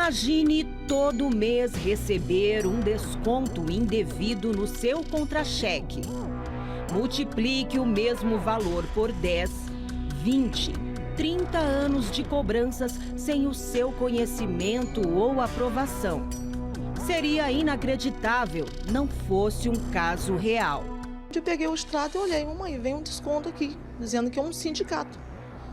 Imagine todo mês receber um desconto indevido no seu contra-cheque. Multiplique o mesmo valor por 10, 20, 30 anos de cobranças sem o seu conhecimento ou aprovação. Seria inacreditável não fosse um caso real. Eu peguei o extrato e olhei, mamãe, vem um desconto aqui, dizendo que é um sindicato.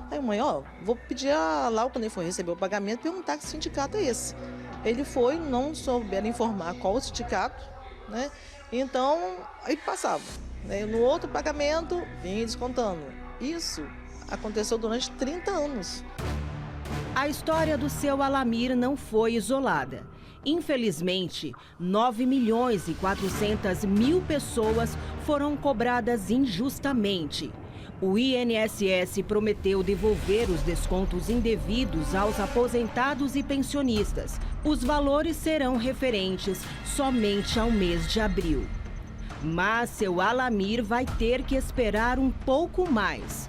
Aí, mãe, vou pedir lá, quando ele for receber o pagamento, perguntar que sindicato é esse. Ele foi, não souberam informar qual o sindicato, né? Então, aí passava. Né? No outro pagamento, vinha descontando. Isso aconteceu durante 30 anos. A história do seu Alamir não foi isolada. Infelizmente, 9.400.000 pessoas foram cobradas injustamente. O INSS prometeu devolver os descontos indevidos aos aposentados e pensionistas. Os valores serão referentes somente ao mês de abril. Mas seu Alamir vai ter que esperar um pouco mais.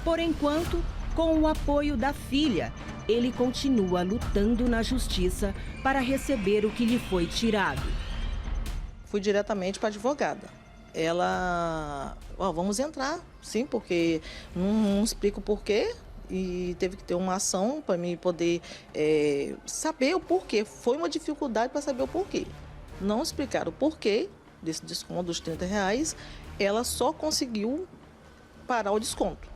Por enquanto, com o apoio da filha, ele continua lutando na justiça para receber o que lhe foi tirado. Fui diretamente para a advogada. Ela, vamos entrar, sim, porque não explico o porquê e teve que ter uma ação para mim poder saber o porquê. Foi uma dificuldade para saber o porquê. Não explicaram o porquê desse desconto dos R$30, ela só conseguiu parar o desconto.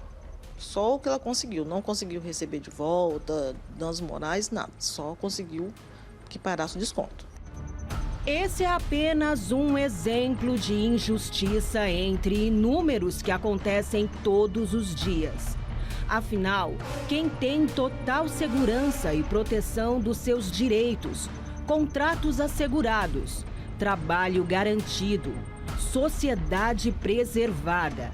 Só o que ela conseguiu, não conseguiu receber de volta, danos morais, nada. Só conseguiu que parasse o desconto. Esse é apenas um exemplo de injustiça entre inúmeros que acontecem todos os dias. Afinal, quem tem total segurança e proteção dos seus direitos, contratos assegurados, trabalho garantido, sociedade preservada.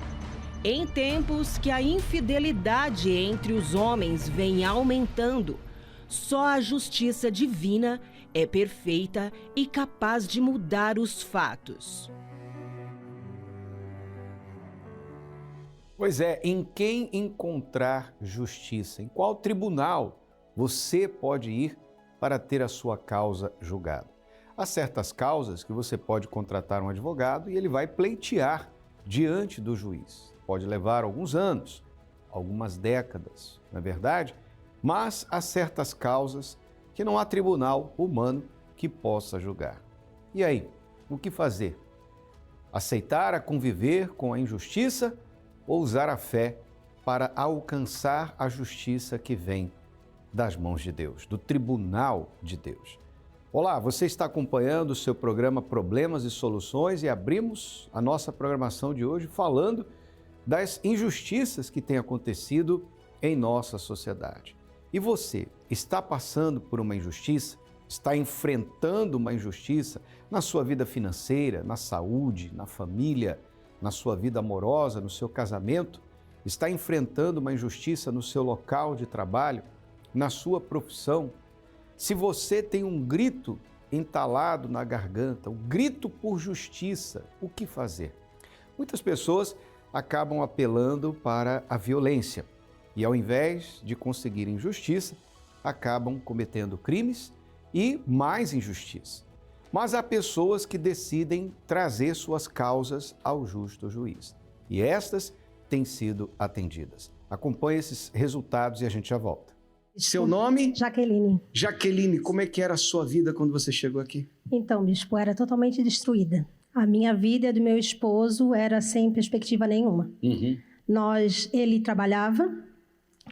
Em tempos que a infidelidade entre os homens vem aumentando, só a justiça divina é perfeita e capaz de mudar os fatos. Pois é, em quem encontrar justiça? Em qual tribunal você pode ir para ter a sua causa julgada? Há certas causas que você pode contratar um advogado e ele vai pleitear diante do juiz. Pode levar alguns anos, algumas décadas, não é verdade? Mas há certas causas que não há tribunal humano que possa julgar. E aí, o que fazer? Aceitar a conviver com a injustiça ou usar a fé para alcançar a justiça que vem das mãos de Deus, do tribunal de Deus? Olá, você está acompanhando o seu programa Problemas e Soluções e abrimos a nossa programação de hoje falando das injustiças que têm acontecido em nossa sociedade. E você está passando por uma injustiça? Está enfrentando uma injustiça na sua vida financeira, na saúde, na família, na sua vida amorosa, no seu casamento? Está enfrentando uma injustiça no seu local de trabalho, na sua profissão? Se você tem um grito entalado na garganta, um grito por justiça, o que fazer? Muitas pessoas acabam apelando para a violência e, ao invés de conseguirem justiça, acabam cometendo crimes e mais injustiça. Mas há pessoas que decidem trazer suas causas ao justo juiz e estas têm sido atendidas. Acompanhe esses resultados e a gente já volta. Seu nome? Jaqueline. Jaqueline, como é que era a sua vida quando você chegou aqui? Então, bispo, era totalmente destruída. A minha vida e a do meu esposo era sem perspectiva nenhuma. Ele trabalhava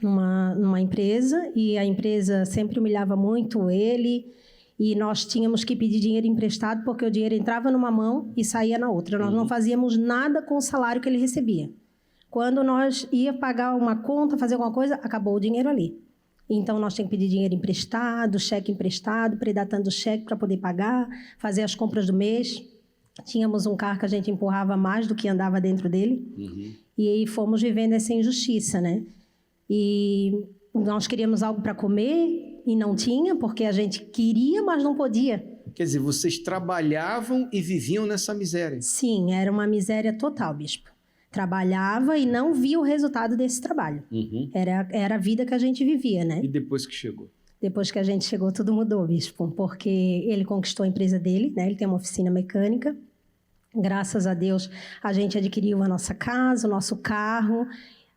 numa empresa e a empresa sempre humilhava muito ele e nós tínhamos que pedir dinheiro emprestado porque o dinheiro entrava numa mão e saía na outra. Nós não fazíamos nada com o salário que ele recebia. Quando nós ia pagar uma conta, fazer alguma coisa, acabou o dinheiro ali. Então, nós tínhamos que pedir dinheiro emprestado, cheque emprestado, predatando o cheque para poder pagar, fazer as compras do mês. Tínhamos um carro que a gente empurrava mais do que andava dentro dele. E aí fomos vivendo essa injustiça, né? E nós queríamos algo para comer e não tinha, porque a gente queria, mas não podia. Quer dizer, vocês trabalhavam e viviam nessa miséria? Sim, era uma miséria total, bispo. Trabalhava e não via o resultado desse trabalho. Era a vida que a gente vivia, né? E depois que chegou? Depois que a gente chegou, tudo mudou, bispo, porque ele conquistou a empresa dele, né? Ele tem uma oficina mecânica. Graças a Deus, a gente adquiriu a nossa casa, o nosso carro.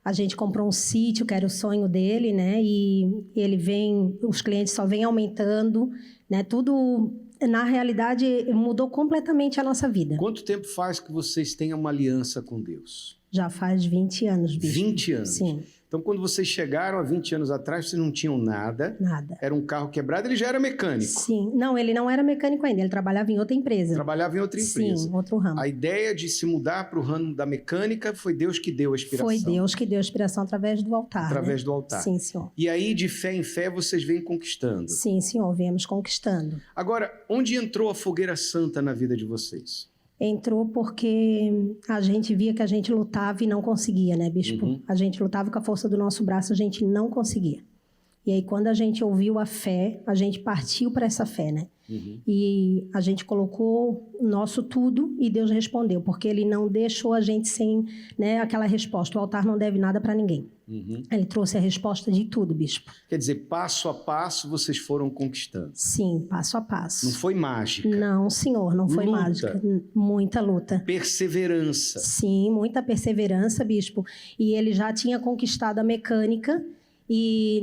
A gente comprou um sítio, que era o sonho dele, né? E ele vem, os clientes só vêm aumentando, né? Tudo, na realidade, mudou completamente a nossa vida. Quanto tempo faz que vocês têm uma aliança com Deus? Já faz 20 anos, bispo. 20 anos? Sim. Então, quando vocês chegaram há 20 anos atrás, vocês não tinham nada. Nada. Era um carro quebrado, ele já era mecânico. Sim. Não, ele não era mecânico ainda, ele trabalhava em outra empresa. Trabalhava em outra empresa. Sim, outro ramo. A ideia de se mudar para o ramo da mecânica foi Deus que deu a inspiração. Foi Deus que deu a inspiração através do altar. Através né? do altar. Sim, senhor. E aí, de fé em fé, vocês vêm conquistando. Sim, senhor, viemos conquistando. Agora, onde entrou a fogueira santa na vida de vocês? Entrou porque a gente via que a gente lutava e não conseguia, né, bispo? Uhum. A gente lutava com a força do nosso braço, a gente não conseguia. E aí, quando a gente ouviu a fé, a gente partiu para essa fé, né? Uhum. E a gente colocou o nosso tudo e Deus respondeu, porque Ele não deixou a gente sem, né, aquela resposta. O altar não deve nada para ninguém. Uhum. Ele trouxe a resposta de tudo, bispo. Quer dizer, passo a passo vocês foram conquistando. Sim, passo a passo. Não foi mágica. Não, senhor, não foi Luta. mágica. Muita luta. Perseverança. Sim, muita perseverança, bispo. E ele já tinha conquistado a mecânica. E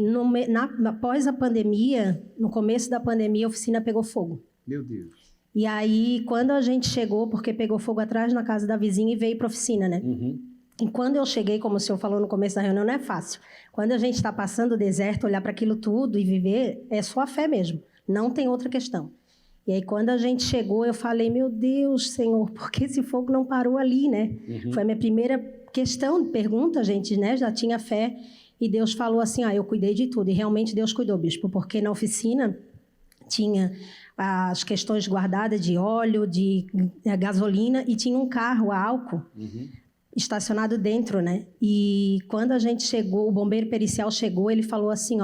após a pandemia, no começo da pandemia, a oficina pegou fogo. Meu Deus. E aí, quando a gente chegou, porque pegou fogo atrás na casa da vizinha e veio para a oficina, né? Uhum. E quando eu cheguei, como o senhor falou no começo da reunião, não é fácil. Quando a gente está passando o deserto, olhar para aquilo tudo e viver, é só a fé mesmo. Não tem outra questão. E aí, quando a gente chegou, eu falei, meu Deus, Senhor, por que esse fogo não parou ali, né? Uhum. Foi a minha primeira pergunta, gente, né? Já tinha fé. E Deus falou assim, eu cuidei de tudo. E realmente Deus cuidou, bispo, porque na oficina tinha as questões guardadas de óleo, de gasolina, e tinha um carro a álcool estacionado dentro, né? E quando a gente chegou, o bombeiro pericial chegou, ele falou assim,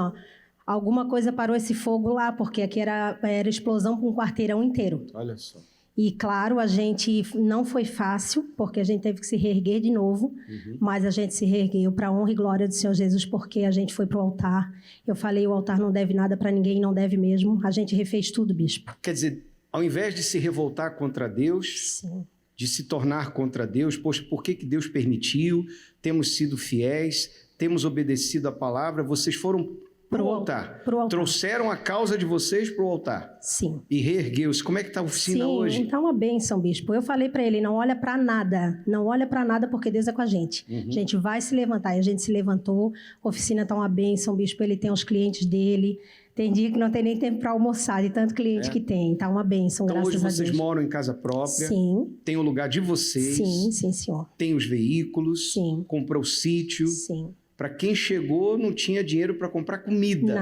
alguma coisa parou esse fogo lá, porque aqui era explosão para um quarteirão inteiro. Olha só. E, claro, a gente não foi fácil, porque a gente teve que se reerguer de novo, mas a gente se reergueu para a honra e glória do Senhor Jesus, porque a gente foi para o altar. Eu falei, o altar não deve nada para ninguém, não deve mesmo. A gente refez tudo, bispo. Quer dizer, ao invés de se revoltar contra Deus, Sim. de se tornar contra Deus, poxa, por que Deus permitiu? Temos sido fiéis, temos obedecido a palavra, vocês foram para o altar. Trouxeram a causa de vocês para o altar. Sim. E reergueu-se. Como é que está a oficina hoje? Sim, está uma bênção, bispo. Eu falei para ele, não olha para nada. Não olha para nada porque Deus é com a gente. A gente vai se levantar. E a gente se levantou. A oficina está uma bênção, bispo. Ele tem os clientes dele. Tem dia que não tem nem tempo para almoçar, de tanto cliente que tem. Está uma bênção, então, graças a Deus. hoje vocês moram em casa própria. Sim. Tem o lugar de vocês. Sim, sim, senhor. Tem os veículos. Sim. Comprou o sítio. Sim. Para quem chegou, não tinha dinheiro para comprar comida.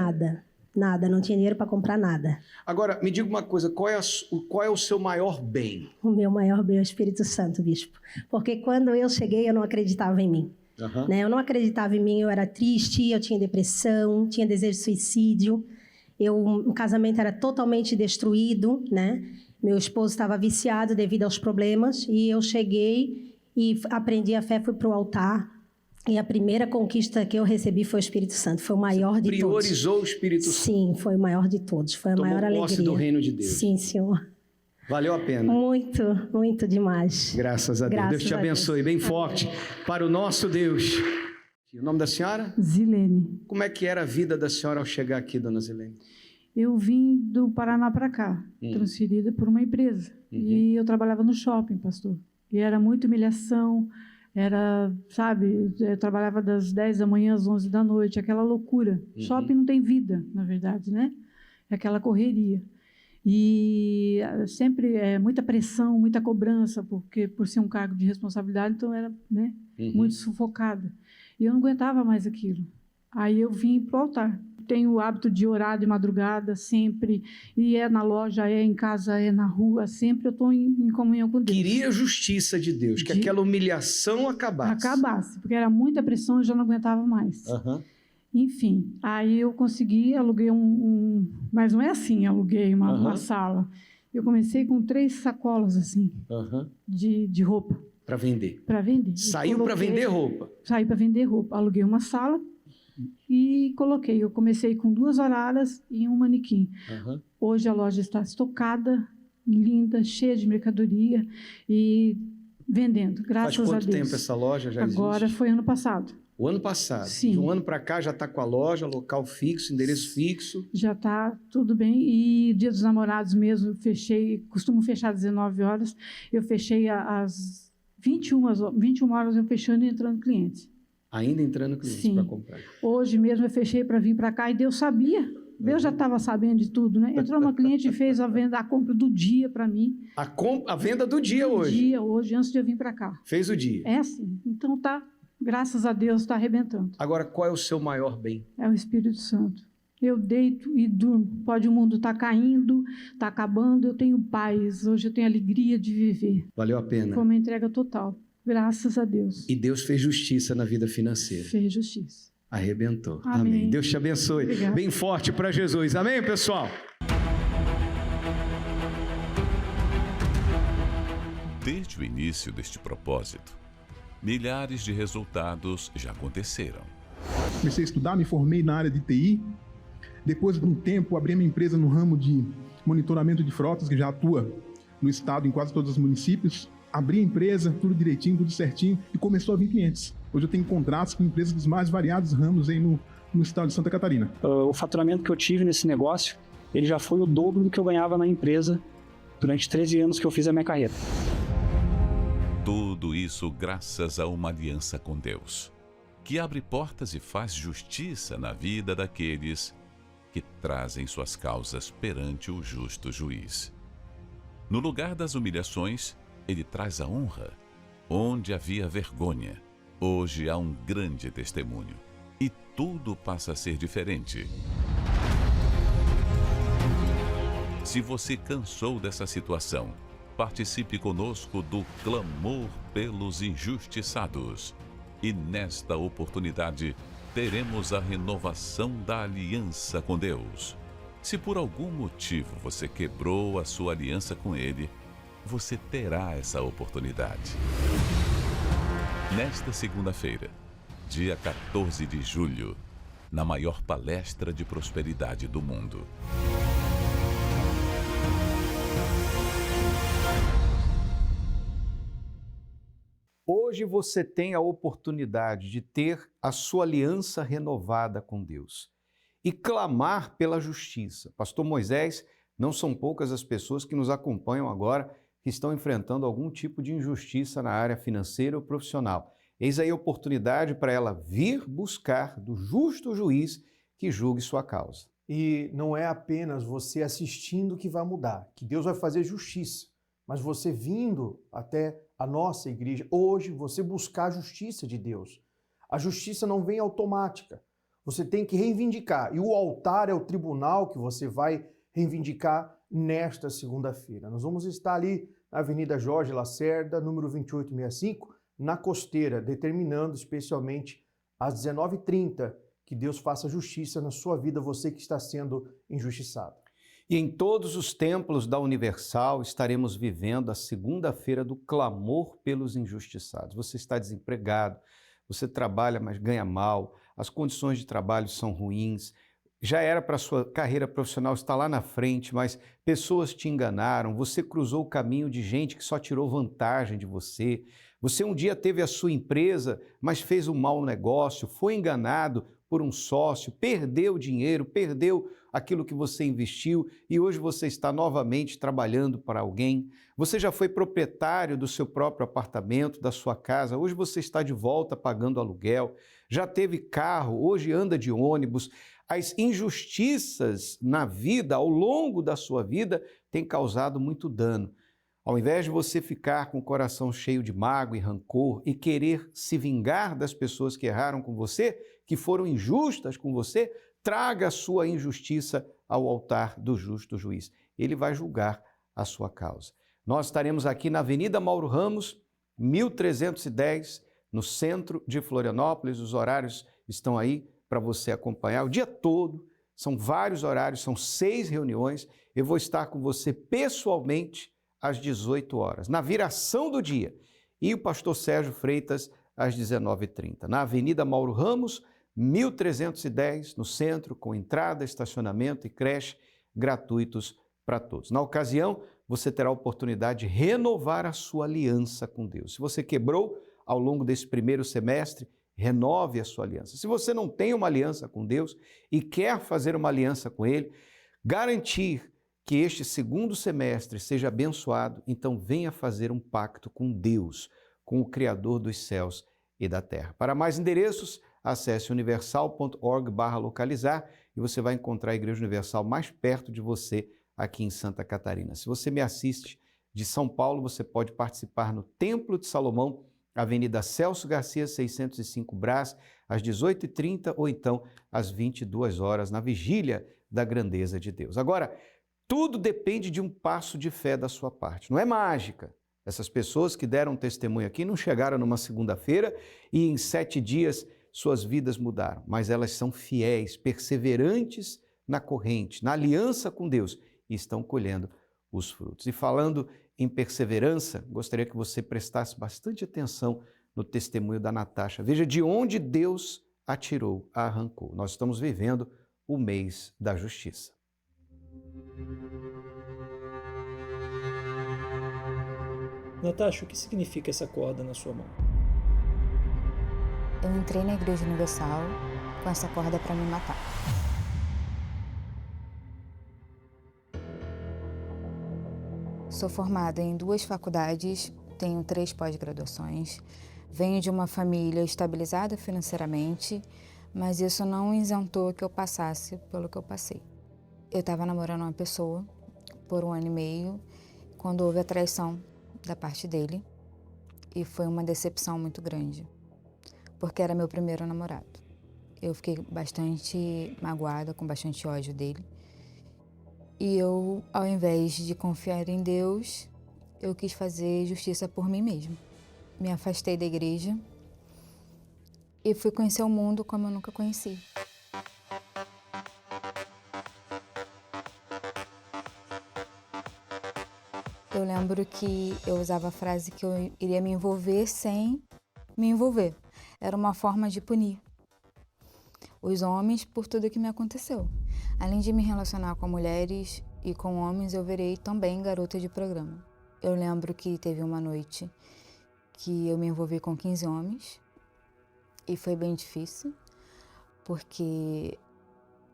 Nada, não tinha dinheiro para comprar nada. Agora, me diga uma coisa, qual é o seu maior bem? O meu maior bem é o Espírito Santo, bispo. Porque quando eu cheguei, eu não acreditava em mim. Né? Eu não acreditava em mim, eu era triste, eu tinha depressão, tinha desejo de suicídio. O casamento era totalmente destruído, né? Meu esposo estava viciado devido aos problemas. E eu cheguei e aprendi a fé, fui para o altar. E a primeira conquista que eu recebi foi o Espírito Santo. Foi o maior de todos. Priorizou o Espírito Santo. Sim, foi o maior de todos. Foi a maior alegria. Tomou posse do reino de Deus. Sim, senhor. Valeu a pena. Muito, muito demais. Graças a Deus. Deus te abençoe bem forte para o nosso Deus. O nome da senhora? Zilene. Como é que era a vida da senhora ao chegar aqui, dona Zilene? Eu vim do Paraná para cá, transferida por uma empresa. E eu trabalhava no shopping, pastor. E era muita humilhação. Era, sabe, eu trabalhava das 10 da manhã às 11 da noite, aquela loucura. Shopping não tem vida, na verdade, né? É aquela correria. E sempre muita pressão, muita cobrança, porque por ser um cargo de responsabilidade, então era, né, muito sufocada. E eu não aguentava mais aquilo. Aí eu vim para o altar. Tenho o hábito de orar de madrugada sempre, e é na loja, é em casa, é na rua, sempre eu estou em comunhão com Deus. Queria a justiça de Deus, que aquela humilhação acabasse. Acabasse, porque era muita pressão e eu já não aguentava mais. Enfim, aí eu consegui, aluguei mas não é assim, aluguei uma sala. Eu comecei com 3 sacolas assim, de roupa. Para vender. Para vender. Saiu para vender roupa. Saí para vender roupa. Aluguei uma sala e coloquei. Eu comecei com 2 araras e um manequim. Uhum. Hoje a loja está estocada, linda, cheia de mercadoria e vendendo, graças a Deus. Faz quanto tempo essa loja já existe? Agora foi ano passado. O ano passado? Sim. De um ano para cá já está com a loja, local fixo, endereço fixo? Já está tudo bem. E Dia dos Namorados mesmo, fechei, costumo fechar às 19 horas, eu fechei às 21 horas, eu fechando e entrando clientes. Ainda entrando clientes para comprar? Hoje mesmo eu fechei para vir para cá e Deus sabia. Deus já estava sabendo de tudo, né? Entrou uma cliente e fez a compra do dia para mim. A venda do dia hoje? Do dia hoje, antes de eu vir para cá. Fez o dia? É sim. Então tá, graças a Deus, está arrebentando. Agora, qual é o seu maior bem? É o Espírito Santo. Eu deito e durmo. Pode o mundo estar caindo, está acabando, eu tenho paz. Hoje eu tenho alegria de viver. Valeu a pena? Foi uma entrega total. Graças a Deus. E Deus fez justiça na vida financeira? Fez justiça. Arrebentou. Amém. Amém. Deus te abençoe. Obrigada. Bem forte para Jesus. Amém, pessoal? Desde o início deste propósito, milhares de resultados já aconteceram. Comecei a estudar, me formei na área de TI. Depois de um tempo, abri minha empresa no ramo de monitoramento de frotas, que já atua no estado, em quase todos os municípios. Abri a empresa, tudo direitinho, tudo certinho, e começou a vir clientes. Hoje eu tenho contratos com empresas dos mais variados ramos aí no estado de Santa Catarina. O faturamento que eu tive nesse negócio, ele já foi o dobro do que eu ganhava na empresa durante 13 anos que eu fiz a minha carreira. Tudo isso graças a uma aliança com Deus, que abre portas e faz justiça na vida daqueles que trazem suas causas perante o justo juiz. No lugar das humilhações, ele traz a honra. Onde havia vergonha, hoje há um grande testemunho. E tudo passa a ser diferente. Se você cansou dessa situação, participe conosco do clamor pelos injustiçados. E nesta oportunidade, teremos a renovação da aliança com Deus. Se por algum motivo você quebrou a sua aliança com Ele, você terá essa oportunidade. Nesta segunda-feira, dia 14 de julho, na maior palestra de prosperidade do mundo. Hoje você tem a oportunidade de ter a sua aliança renovada com Deus e clamar pela justiça. Pastor Moisés, não são poucas as pessoas que nos acompanham agora que estão enfrentando algum tipo de injustiça na área financeira ou profissional. Eis aí a oportunidade para ela vir buscar do justo juiz que julgue sua causa. E não é apenas você assistindo que vai mudar, que Deus vai fazer justiça, mas você vindo até a nossa igreja, hoje você buscar a justiça de Deus. A justiça não vem automática, você tem que reivindicar. E o altar é o tribunal que você vai reivindicar nesta segunda-feira. Nós vamos estar ali na Avenida Jorge Lacerda, número 2865, na Costeira, determinando especialmente às 19h30 que Deus faça justiça na sua vida, você que está sendo injustiçado. E em todos os templos da Universal estaremos vivendo a segunda-feira do clamor pelos injustiçados. Você está desempregado, você trabalha, mas ganha mal, as condições de trabalho são ruins, já era para a sua carreira profissional estar lá na frente, mas pessoas te enganaram, você cruzou o caminho de gente que só tirou vantagem de você. Você um dia teve a sua empresa, mas fez um mau negócio, foi enganado por um sócio, perdeu dinheiro, perdeu aquilo que você investiu e hoje você está novamente trabalhando para alguém. Você já foi proprietário do seu próprio apartamento, da sua casa, hoje você está de volta pagando aluguel, já teve carro, hoje anda de ônibus. As injustiças na vida, ao longo da sua vida, têm causado muito dano. Ao invés de você ficar com o coração cheio de mágoa e rancor e querer se vingar das pessoas que erraram com você, que foram injustas com você, traga a sua injustiça ao altar do justo juiz. Ele vai julgar a sua causa. Nós estaremos aqui na Avenida Mauro Ramos, 1310, no centro de Florianópolis. Os horários estão aí para você acompanhar o dia todo. São vários horários, são 6 reuniões. Eu vou estar com você pessoalmente às 18 horas, na viração do dia. E o pastor Sérgio Freitas às 19h30, na Avenida Mauro Ramos, 1310, no centro, com entrada, estacionamento e creche gratuitos para todos. Na ocasião, você terá a oportunidade de renovar a sua aliança com Deus. Se você quebrou ao longo desse primeiro semestre, renove a sua aliança. Se você não tem uma aliança com Deus e quer fazer uma aliança com Ele, garantir que este segundo semestre seja abençoado, então venha fazer um pacto com Deus, com o Criador dos céus e da terra. Para mais endereços, acesse universal.org/localizar e você vai encontrar a Igreja Universal mais perto de você aqui em Santa Catarina. Se você me assiste de São Paulo, você pode participar no Templo de Salomão, Avenida Celso Garcia, 605 Brás, às 18h30 ou então às 22 horas, na vigília da grandeza de Deus. Agora, tudo depende de um passo de fé da sua parte, não é mágica. Essas pessoas que deram testemunho aqui não chegaram numa segunda-feira e em 7 dias suas vidas mudaram, mas elas são fiéis, perseverantes na corrente, na aliança com Deus e estão colhendo os frutos. E falando em perseverança, gostaria que você prestasse bastante atenção no testemunho da Natasha. Veja de onde Deus a tirou, a arrancou. Nós estamos vivendo o mês da justiça. Natasha, o que significa essa corda na sua mão? Eu entrei na Igreja Universal com essa corda para me matar. Sou formada em 2 faculdades, tenho 3 pós-graduações, venho de uma família estabilizada financeiramente, mas isso não isentou que eu passasse pelo que eu passei. Eu estava namorando uma pessoa por 1 ano e meio, quando houve a traição da parte dele, e foi uma decepção muito grande, porque era meu primeiro namorado. Eu fiquei bastante magoada, com bastante ódio dele. E eu, ao invés de confiar em Deus, eu quis fazer justiça por mim mesma. Me afastei da igreja e fui conhecer o mundo como eu nunca conheci. Eu lembro que eu usava a frase que eu iria me envolver sem me envolver. Era uma forma de punir os homens por tudo que me aconteceu. Além de me relacionar com mulheres e com homens, eu virei também garota de programa. Eu lembro que teve uma noite que eu me envolvi com 15 homens e foi bem difícil, porque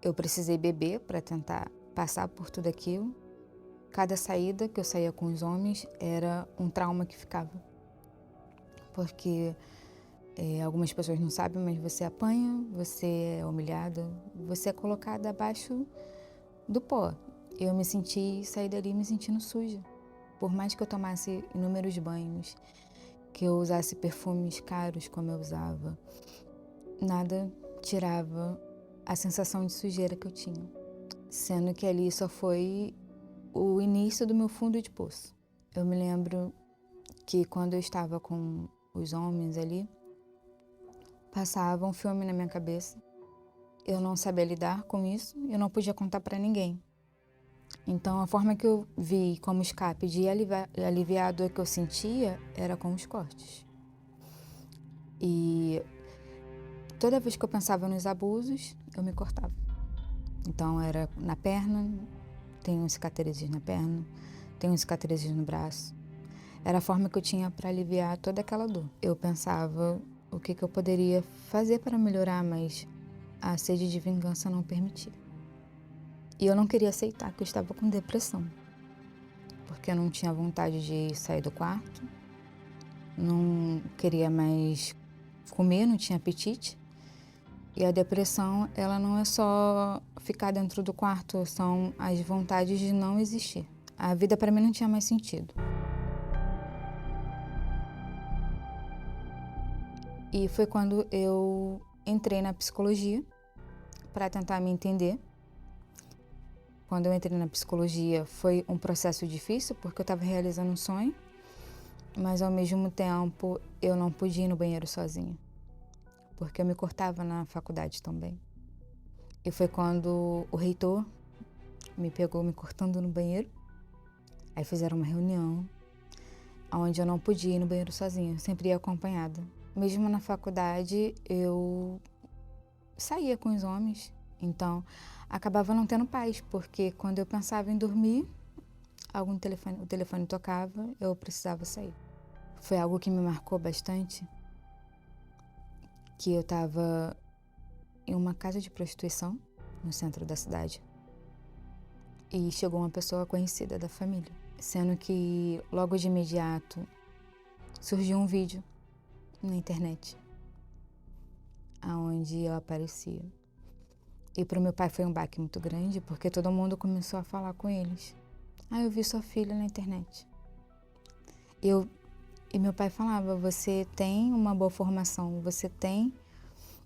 eu precisei beber para tentar passar por tudo aquilo. Cada saída que eu saía com os homens era um trauma que ficava. Porque algumas pessoas não sabem, mas você apanha, você é humilhada, você é colocada abaixo do pó. Eu saí dali me sentindo suja. Por mais que eu tomasse inúmeros banhos, que eu usasse perfumes caros como eu usava, nada tirava a sensação de sujeira que eu tinha. Sendo que ali só foi o início do meu fundo de poço. Eu me lembro que quando eu estava com os homens ali, passava um filme na minha cabeça. Eu não sabia lidar com isso, eu não podia contar para ninguém. Então a forma que eu vi como escape de aliviar a dor que eu sentia era com os cortes. E toda vez que eu pensava nos abusos, eu me cortava. Então era na perna, tenho cicatrizes na perna, tenho cicatrizes no braço. Era a forma que eu tinha para aliviar toda aquela dor. Eu pensava o que eu poderia fazer para melhorar, mas a sede de vingança não permitia. E eu não queria aceitar que eu estava com depressão, porque eu não tinha vontade de sair do quarto, não queria mais comer, não tinha apetite. E a depressão, ela não é só ficar dentro do quarto, são as vontades de não existir. A vida para mim não tinha mais sentido. E foi quando eu entrei na psicologia para tentar me entender. Quando eu entrei na psicologia foi um processo difícil, porque eu estava realizando um sonho, mas ao mesmo tempo eu não podia ir no banheiro sozinha, porque eu me cortava na faculdade também. E foi quando o reitor me pegou me cortando no banheiro, aí fizeram uma reunião, onde eu não podia ir no banheiro sozinha, eu sempre ia acompanhada. Mesmo na faculdade, eu saía com os homens. Então, acabava não tendo paz, porque quando eu pensava em dormir, o telefone tocava, eu precisava sair. Foi algo que me marcou bastante, que eu estava em uma casa de prostituição, no centro da cidade, e chegou uma pessoa conhecida da família, sendo que logo de imediato surgiu um vídeo na internet, onde eu aparecia. E para o meu pai foi um baque muito grande, porque todo mundo começou a falar com eles. Eu vi sua filha na internet. E meu pai falava, você tem uma boa formação, você tem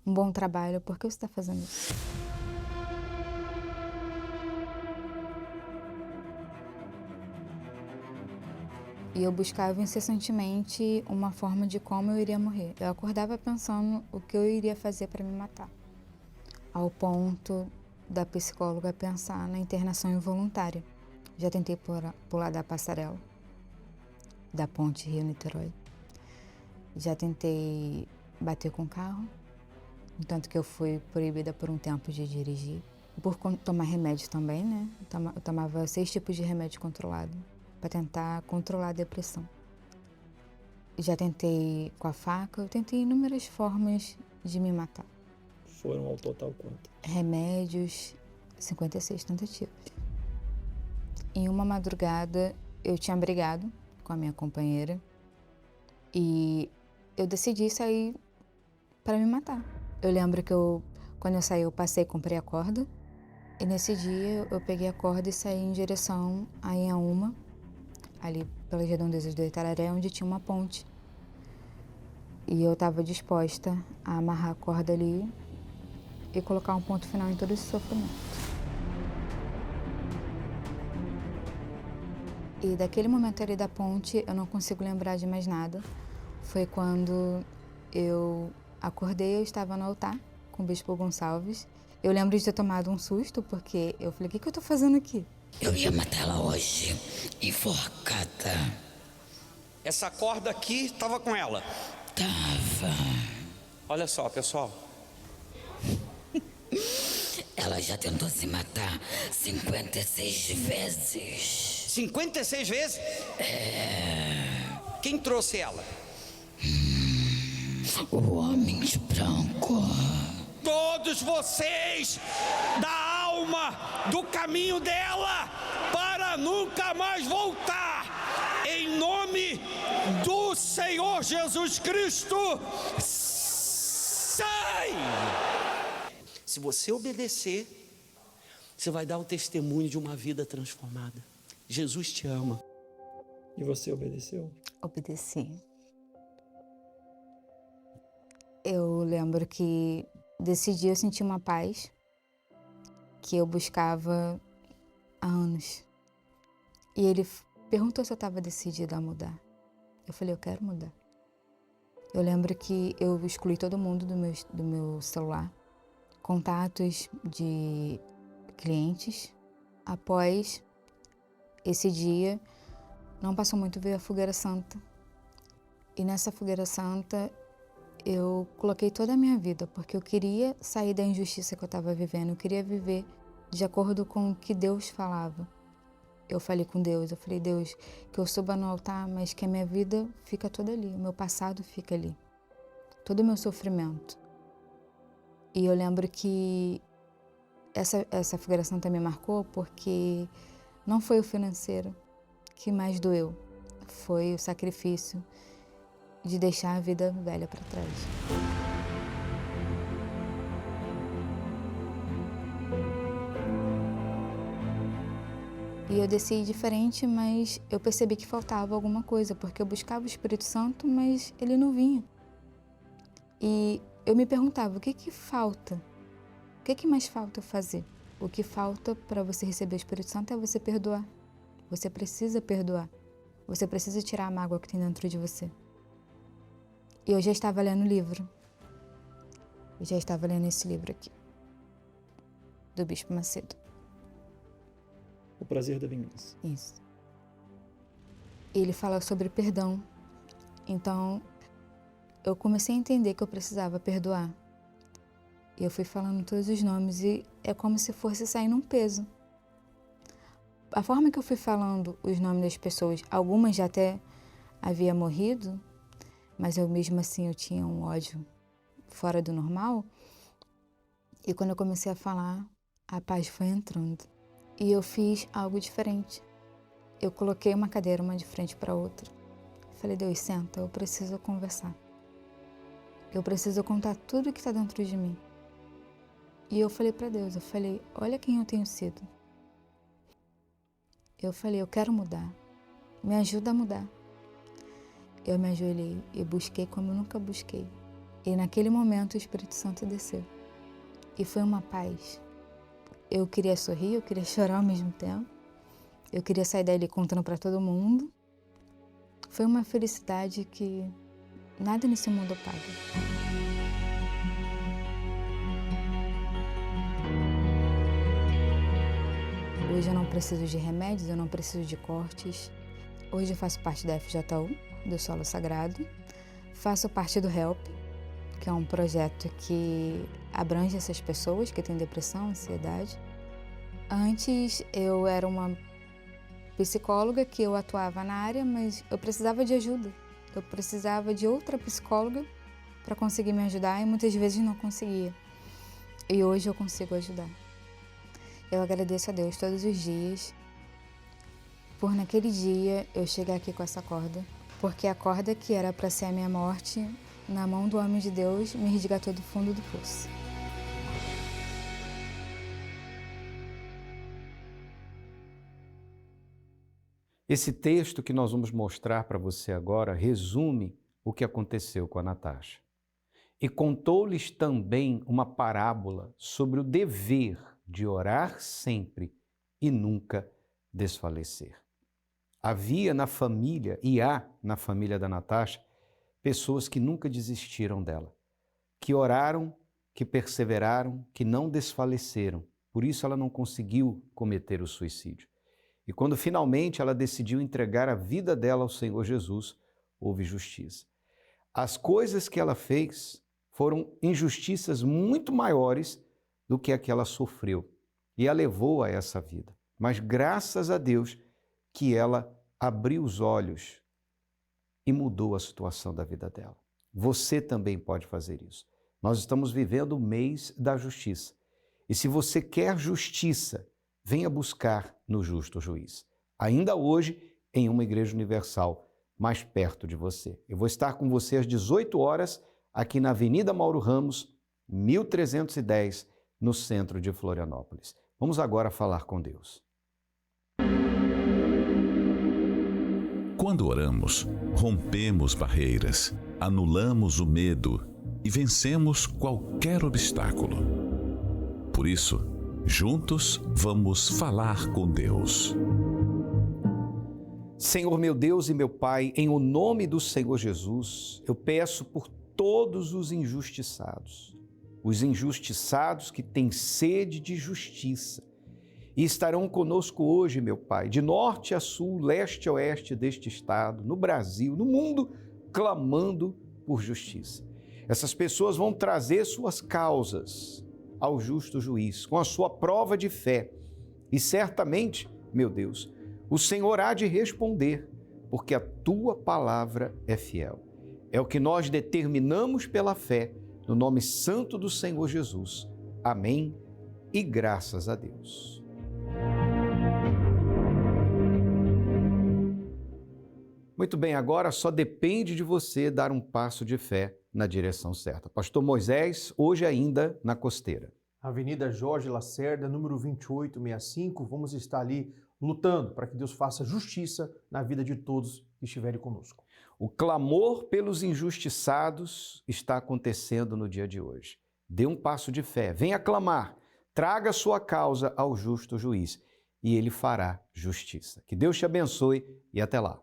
um bom trabalho, por que você está fazendo isso? E eu buscava incessantemente uma forma de como eu iria morrer. Eu acordava pensando o que eu iria fazer para me matar. Ao ponto da psicóloga pensar na internação involuntária. Já tentei pular da passarela, da ponte Rio-Niterói. Já tentei bater com o carro, tanto que eu fui proibida por um tempo de dirigir. Por tomar remédio também, né? Eu tomava 6 tipos de remédio controlado para tentar controlar a depressão. Já tentei com a faca, eu tentei inúmeras formas de me matar. Foram ao total quanto? Remédios, 56 tentativas. Em uma madrugada, eu tinha brigado com a minha companheira e eu decidi sair para me matar. Eu lembro que quando eu saí, eu passei e comprei a corda. E nesse dia, eu peguei a corda e saí em direção a Inhaúma, ali pelas redondezas do Itararé, onde tinha uma ponte. E eu estava disposta a amarrar a corda ali e colocar um ponto final em todo esse sofrimento. E daquele momento ali da ponte, eu não consigo lembrar de mais nada. Foi quando eu acordei, eu estava no altar com o Bispo Gonçalves. Eu lembro de ter tomado um susto, porque eu falei, o que eu tô fazendo aqui? Eu ia matá-la hoje, enforcada. Essa corda aqui estava com ela? Tava. Olha só, pessoal. Ela já tentou se matar 56 vezes. 56 vezes? Quem trouxe ela? O homem de branco. Todos vocês da alma do caminho dela para nunca mais voltar. Em nome do Senhor Jesus Cristo, sai! Se você obedecer, você vai dar o testemunho de uma vida transformada. Jesus te ama. E você obedeceu? Obedeci. Eu lembro que desse dia eu senti uma paz que eu buscava há anos. E ele perguntou se eu estava decidida a mudar. Eu falei, eu quero mudar. Eu lembro que eu excluí todo mundo do meu celular, contatos de clientes. Após esse dia, não passou muito, veio a Fogueira Santa. E nessa Fogueira Santa, eu coloquei toda a minha vida, porque eu queria sair da injustiça que eu estava vivendo, eu queria viver de acordo com o que Deus falava. Eu falei com Deus, eu falei, Deus, que eu suba no altar, mas que a minha vida fica toda ali, o meu passado fica ali, todo o meu sofrimento. E eu lembro que essa Fogueira Santa me marcou porque não foi o financeiro que mais doeu, foi o sacrifício de deixar a vida velha para trás. E eu desci diferente, mas eu percebi que faltava alguma coisa, porque eu buscava o Espírito Santo, mas ele não vinha. E eu me perguntava, o que falta? O que mais falta fazer? O que falta para você receber o Espírito Santo é você perdoar. Você precisa perdoar. Você precisa tirar a mágoa que tem dentro de você. E eu já estava lendo o livro. Eu já estava lendo esse livro aqui, do Bispo Macedo. O Prazer da Vingança. Isso. Ele fala sobre perdão. Então, eu comecei a entender que eu precisava perdoar. Eu fui falando todos os nomes e é como se fosse saindo um peso. A forma que eu fui falando os nomes das pessoas, algumas já até havia morrido, mas eu mesmo assim eu tinha um ódio fora do normal. E quando eu comecei a falar, a paz foi entrando. E eu fiz algo diferente. Eu coloquei uma cadeira uma de frente para a outra. Falei, Deus, senta, eu preciso conversar. Eu preciso contar tudo que está dentro de mim. E eu falei para Deus, olha quem eu tenho sido. Eu falei, eu quero mudar. Me ajuda a mudar. Eu me ajoelhei e busquei como eu nunca busquei. E naquele momento o Espírito Santo desceu. E foi uma paz. Eu queria sorrir, eu queria chorar ao mesmo tempo. Eu queria sair dali contando para todo mundo. Foi uma felicidade que nada nesse mundo paga. Hoje eu não preciso de remédios, eu não preciso de cortes. Hoje eu faço parte da FJU, do Solo Sagrado. Faço parte do HELP, que é um projeto que abrange essas pessoas que têm depressão, ansiedade. Antes eu era uma psicóloga que eu atuava na área, mas eu precisava de ajuda. Eu precisava de outra psicóloga para conseguir me ajudar e muitas vezes não conseguia. E hoje eu consigo ajudar. Eu agradeço a Deus todos os dias por naquele dia eu chegar aqui com essa corda, porque a corda que era para ser a minha morte, na mão do homem de Deus, me resgatou do fundo do poço. Esse texto que nós vamos mostrar para você agora resume o que aconteceu com a Natasha. E contou-lhes também uma parábola sobre o dever de orar sempre e nunca desfalecer. Havia na família, e há na família da Natasha, pessoas que nunca desistiram dela, que oraram, que perseveraram, que não desfaleceram. Por isso ela não conseguiu cometer o suicídio. E quando finalmente ela decidiu entregar a vida dela ao Senhor Jesus, houve justiça. As coisas que ela fez foram injustiças muito maiores do que a que ela sofreu e a levou a essa vida. Mas graças a Deus que ela abriu os olhos e mudou a situação da vida dela. Você também pode fazer isso. Nós estamos vivendo o mês da justiça. E se você quer justiça, venha buscar no justo juiz. Ainda hoje, em uma igreja universal mais perto de você. Eu vou estar com você às 18 horas, aqui na Avenida Mauro Ramos, 1310, no centro de Florianópolis. Vamos agora falar com Deus. Quando oramos, rompemos barreiras, anulamos o medo e vencemos qualquer obstáculo. Por isso, juntos vamos falar com Deus. Senhor meu Deus e meu Pai, em o nome do Senhor Jesus, eu peço por todos os injustiçados que têm sede de justiça e estarão conosco hoje, meu Pai, de norte a sul, leste a oeste deste estado, no Brasil, no mundo, clamando por justiça. Essas pessoas vão trazer suas causas ao justo juiz, com a sua prova de fé. E certamente, meu Deus, o Senhor há de responder, porque a tua palavra é fiel. É o que nós determinamos pela fé, no nome santo do Senhor Jesus. Amém e graças a Deus. Muito bem, agora só depende de você dar um passo de fé na direção certa. Pastor Moisés, hoje ainda na Costeira. Avenida Jorge Lacerda, número 2865, vamos estar ali lutando para que Deus faça justiça na vida de todos que estiverem conosco. O clamor pelos injustiçados está acontecendo no dia de hoje. Dê um passo de fé, venha clamar, traga sua causa ao justo juiz e ele fará justiça. Que Deus te abençoe e até lá.